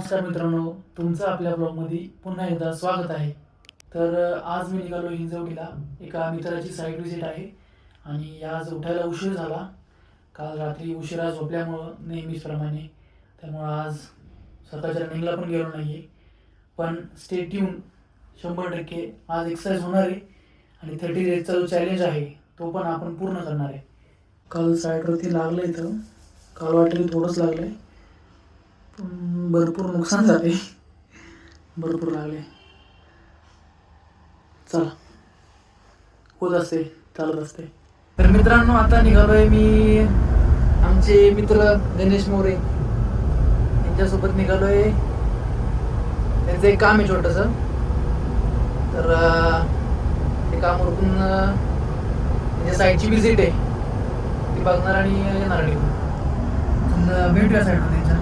नमस्कार मित्रांनो, तुमचं आपल्या ब्लॉगमध्ये पुन्हा एकदा स्वागत आहे. तर आज मी निघालो हिंजवडीला. एका मित्राची साईट व्हिजिट आहे आणि आज उठायला उशीर झाला. काल रात्री उशिरा झोपल्यामुळं नेहमीचप्रमाणे, त्यामुळं आज सकाळच्या रनिंगला पण गेलो नाही आहे. पण स्टे ट्यून, 100% आज एक्सरसाइज होणार आहे आणि 30 डेजचा जो चॅलेंज आहे तो पण आपण पूर्ण करणार आहे. काल साईटवरती लागलं इथं, काल वाटेल थोडंच लागलं आहे, भरपूर नुकसान झाले, भरपूर लागले. चला, होत असते, चालत असते. तर मित्रांनो, आता निघालोय मी. आमचे मित्र गणेश मोरे यांच्यासोबत निघालोय. त्यांचं एक काम आहे छोटंसं, तर ते काम उरकून म्हणजे साईटची व्हिजिट आहे ती बघणार आणि येणार निघून. भेटूया साईडवर त्यांच्या.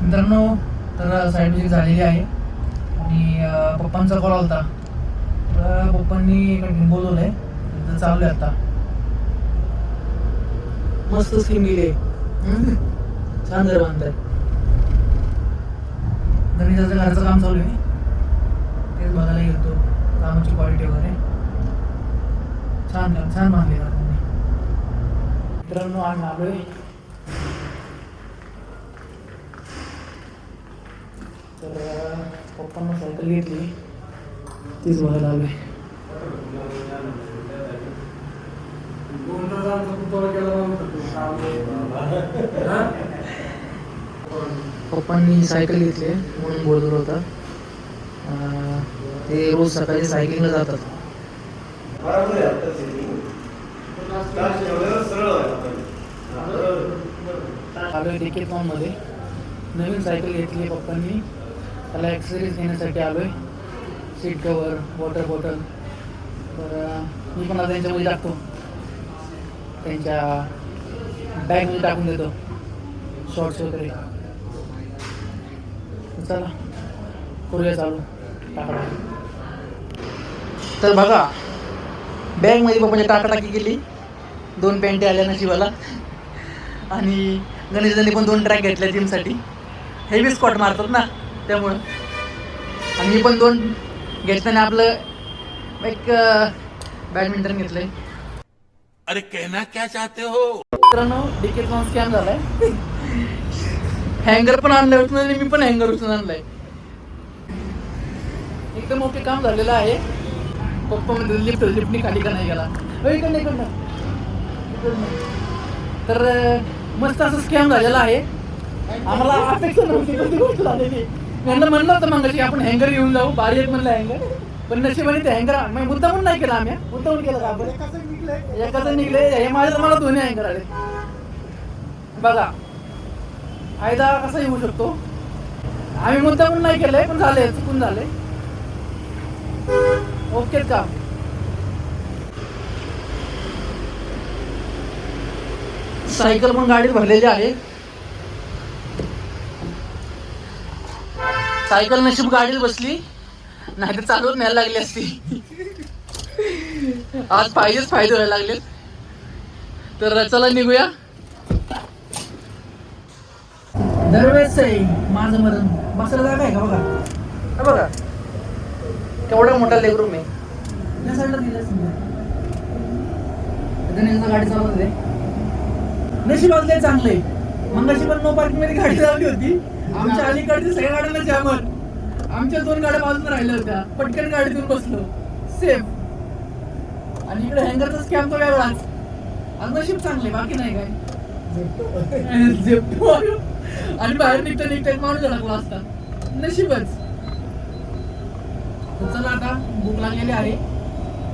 मित्रांनो, तर साईड व्हिजिट झालेली आहे आणि पप्पांचा कॉल होता. तर पप्पांनी एका ठिकाणी बोलवलंय, तर चालू आहे आता. मस्त स्कीम गेली आहे, छान घर बांधताय. गणेशाचं घराचं काम चालू आहे, तेच बघायला गेलतो. कामाची क्वालिटी वगैरे छान काम, छान बांधले घर त्यांनी. मित्रांनो, आम्ही आलोय. तर पप्पांना सायकल घेतली, तीच बघायला आलोय. पप्पांनी सायकल घेतली म्हणून बोलत होता. ते रोज सकाळी सायकलिंगला जातात. आलोय डिकेथलॉन मध्ये. नवीन सायकल घेतली पप्पांनी, त्याला ॲक्सेसरीज घेण्यासाठी आलोय. Seat cover, water bottle. तर मी पण आता त्यांच्यामध्ये टाकतो, त्यांच्या बॅगमध्ये टाकून देतो शॉर्ट्स वगैरे. चला, करूया चालू, टाका. तर बघा, बॅगमध्ये पप्पाने टाकाटाकी केली. 2 पॅन्टी आल्या नशिबाला आणि गणेशदांनी पण 2 ट्रॅक घेतल्या जिमसाठी. हेवी स्क्वॉट मारतात ना त्यामुळं. आणि मी पण 2 घेतल्याने आपलं एक बॅडमिंटन घेतलंय. अरे कहना क्या चाहते हो? मित्रांनो, डिकेथलॉन स्कॅम झालाय. हँगर पण आणलं होतं आणि मी पण हँगर उचलून आणलाय. एकदम मोठे काम झालेलं आहे. पप्पा म्हणजे लिफ्टनी खाली का नाही गेला. तर मस्त असं स्कॅम झालेला आहे. आम्हाला अपेक्षा नव्हती कोणती गोष्ट झालेली. म्हणलं होतं मग आपण हँगर घेऊन जाऊ, भारी एक म्हणलं हँगर. पण नशिबाने ते हँगर मुद्दामून नाही केला आम्ही. मुद्दामून केलं का आपण? एकाच निघले. हे माझ्या मला 2 हँगर आले. बघा, फायदा कसा येऊ शकतो. आम्ही मुद्दामून नाही केलंय, पण झाले, चुकून झाले. ओके का? सायकल पण गाडीत भरलेली आहे. सायकल नशीब गाडीत बसली, नाही तर चालवत न्यायला लागली असती. आज फायदे व्हायला लागले. तर चला निघूया. दरवेळेस माझं मरण बसायला जागा आहे का? बघा, बघा केवढा मोठा लेग रूम आहे. या साईडला दिलं गाडी चालवत होते. नशिबात लय चांगले. मगाशी पण नो पार्किंग मध्ये गाडी लावली होती. आमच्या अलीकडच्या सगळ्या गाड्यांना जामर. आमच्या 2 गाड्या बाजून राहिल्या होत्या. पटकन गाडीतून बसलो, सेफ. आणि इकडे हँगरचा स्कॅम तो वेगळाच. आज नशीब चांगले, बाकी नाही काय. आणि बाहेर निघता माणूस अडकला असता. नशीबच. चला, आता भूक लागलेली आहे,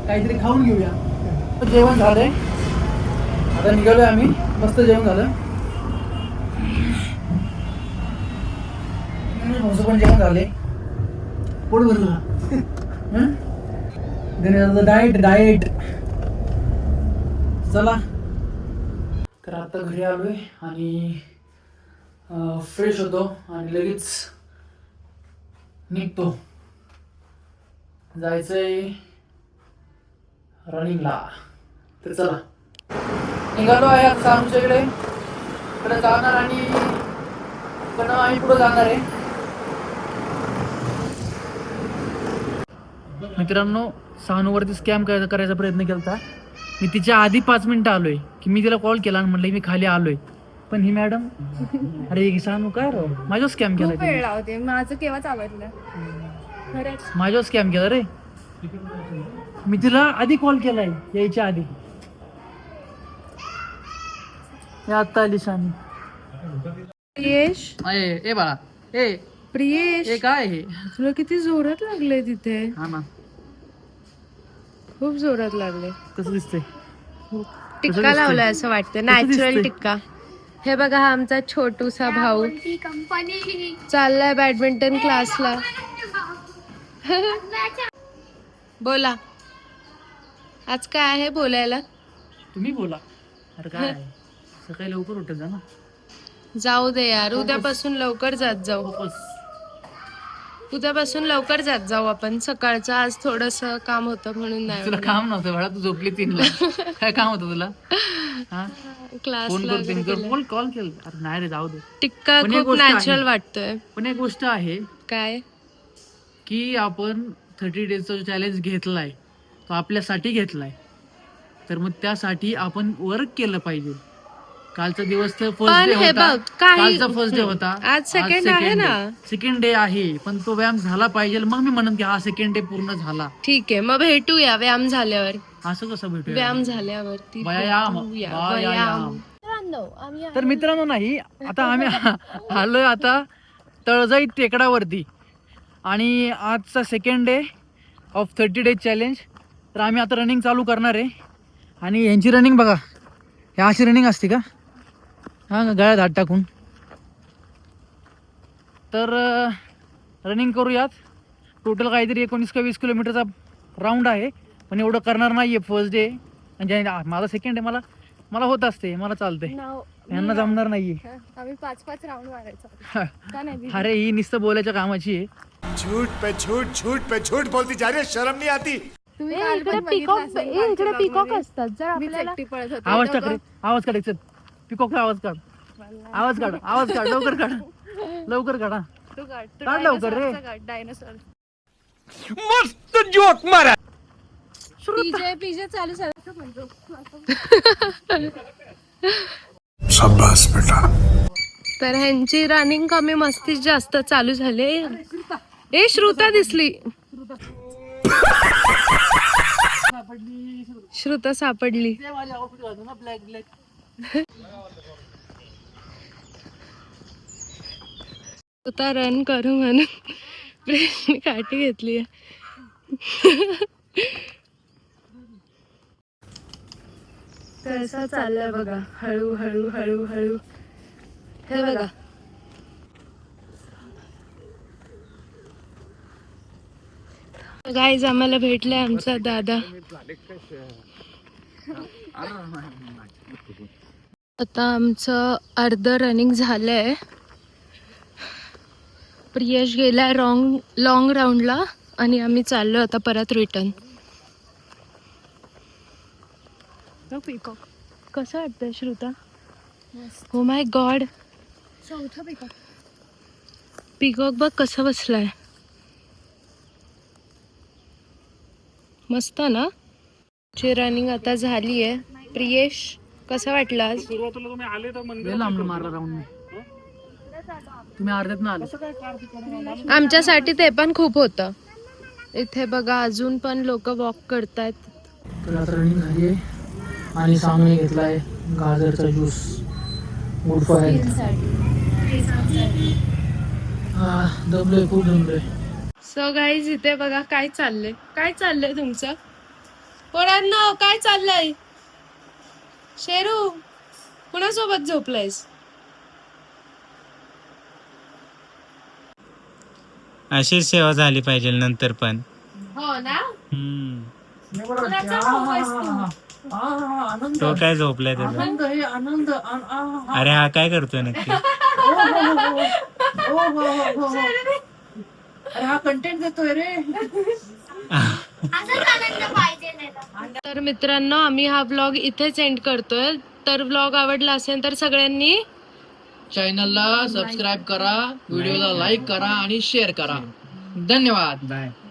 काहीतरी खाऊन घेऊया. जेवण झालंय, आता निघालोय आम्ही. मस्त जेवण झालं. पण जेवण झाले, पोट भरलं. डाएट. चला, तर आता घरी आलोय. आणि आणि फ्रेश होतो आणि लगेच निघतो. जायचंय रनिंगला. तर चला निघालो आहे आता सानूच्याकडे. इकडे जाणार आणि इकडनं आम्ही पुढे जाणार आहे. मित्रांनो, सानूवरती स्कॅम करायचा प्रयत्न केला. मी तिच्या आधी 5 मिनिटं आलोय की मी तिला कॉल केला आणि म्हटलं मी खाली आलोय, पण ही मॅडम अरे सानू काय राव माझ्यावर स्कॅम केला. खूप वेळ लावते. माझं केव्हाच आवडलं खरंच. माझ्यावर स्कॅम केला रे. मी तिला आधी कॉल केलाय यायच्या आधी. आता आली सानू. प्रियेश, ए बाळा ए प्रियेश, ए काय हे. तुला किती जोरात लागले तिथे. हा ना, खूप जोरात लागले. कसं दिसतंय. टिक्का लावलाय असं वाटतं, नॅचरल दिसतंय? टिक्का. हे बघा हा आमचा छोटूसा भाऊ चाललाय बॅडमिंटन क्लासला. बोला, आज काय आहे बोलायला. तुम्ही बोला. अरे काय सकाळी लवकर उठत जा ना. जाऊ दे यार, उद्यापासून लवकर जात जाऊ. उद्यापासून लवकर जात जाऊ आपण. सकाळचं आज थोडस काम होतं म्हणून नाही. तुला काम नव्हतं बाळा, तू झोपली 3ला. काय काम होतं तुला. हा फोन क्लासला करते बोल कॉल केला. अरे नाही रे जाऊ दे. टिक्का पण एक खूप गोष्ट आहे. नॅचरल वाटतोय. पण एक गोष्ट आहे काय की आपण 30 डेजचा जो चॅलेंज घेतलाय तो आपल्यासाठी घेतलाय, तर मग त्यासाठी आपण वर्क केलं पाहिजे. कालचा दिवस तर फर्स्ट पण डे हे होता. बघ, काही- कालचा फर्स्ट डे होता. आज second आहे ना. सेकंड डे आहे, पण तो व्यायाम झाला पाहिजे. मग मी म्हणन की हा सेकंड डे पूर्ण झाला. ठीक आहे, मग भेटूया व्यायाम झाल्यावर. असं कसं भेटूया. व्यायाम झाल्यावरती व्यायाम भेटूया. व्यायाम. आम्ही तर मित्रांनो नाही, आता आम्ही आलोय आता तळजाई टेकडावरती आणि आजचा second day of 30 days challenge. तर आम्ही आता रनिंग चालू करणार आहे. आणि यांची रनिंग बघा, ह्या अशी रनिंग असते का. हां गळ्यात हात टाकून. तर रनिंग करूयात. टोटल काहीतरी 19 का 20 किलोमीटरचा राऊंड आहे, पण एवढं करणार नाही आहे फर्स्ट डे. म्हणजे माझा सेकंड डे मला होत असते, मला चालते. यांना जमणार नाही आहे. आम्ही 5-5 राऊंड मारायचो. अरे ही नुसतं बोलायच्या कामाची आहे. झूठ पे झूठ बोलती जा रही है, शर्म नहीं आती. इकडे पिकॉक असतात. जर आपल्याला आवाज टाक रे, आवाज काढ. चल पिकॉकचा आवाज काढ. आवाज काढ लवकर काढ. लवकर काढा. काढ लवकर रे. डायनोसॉर मस्त जोक मारा. पीजे चालू शाबाश बेटा. तर ह्यांची रनिंग कमी मस्ती जास्त चालू झाली. ए श्रुता दिसली. श्रुता सापडली. श्रुता रन करू म्हणून प्रेमने काठी घेतली. कसं चाललंय बघा, हळू हळू हळू हळू. हे बघा गाईज, आम्हाला भेटलाय आमचा दादा. आता आमचं अर्ध रनिंग झालंय. प्रियेश गेलाय लॉंग राऊंडला आणि आम्ही चाललो आता परत रिटर्न. कसं वाटतंय श्रुता. हो माय गॉड, पिकॉक बघ कसं बसलाय. मस्त ना. ची रनिंग आता झाली आहे. प्रियेश कसं वाटलं आज. मारला राऊंड तुम्ही अर्ध्यात ना आले. आमच्यासाठी ते पण खूप होतं. इथे बघा अजून पण लोक वॉक करतायत. तर आता रनिंग झाली आहे आणि सामने घेतलाय गाजरचा ज्यूस. Good for health. दमलोय, खूप दमलोय. सो गाईज, इथे बघा काय चाललंय तुमचं. पोरांनो काय चाललंय. शेरू कुणासोबत झोपलायस. अशीच सेवा झाली पाहिजे नंतर पण. हो ना. तो काय झोपलाय त्याचा. आनंद आहे, आनंद. अरे हा काय करतोय नक्की. हा कंटेंट देतोय रे. तर मित्रांनो आम्ही हा ब्लॉग इथेच एंड करतोय. तर ब्लॉग आवडला असेल तर सगळ्यांनी चॅनलला सबस्क्राईब करा, व्हिडिओला लाईक करा आणि शेअर करा. धन्यवाद.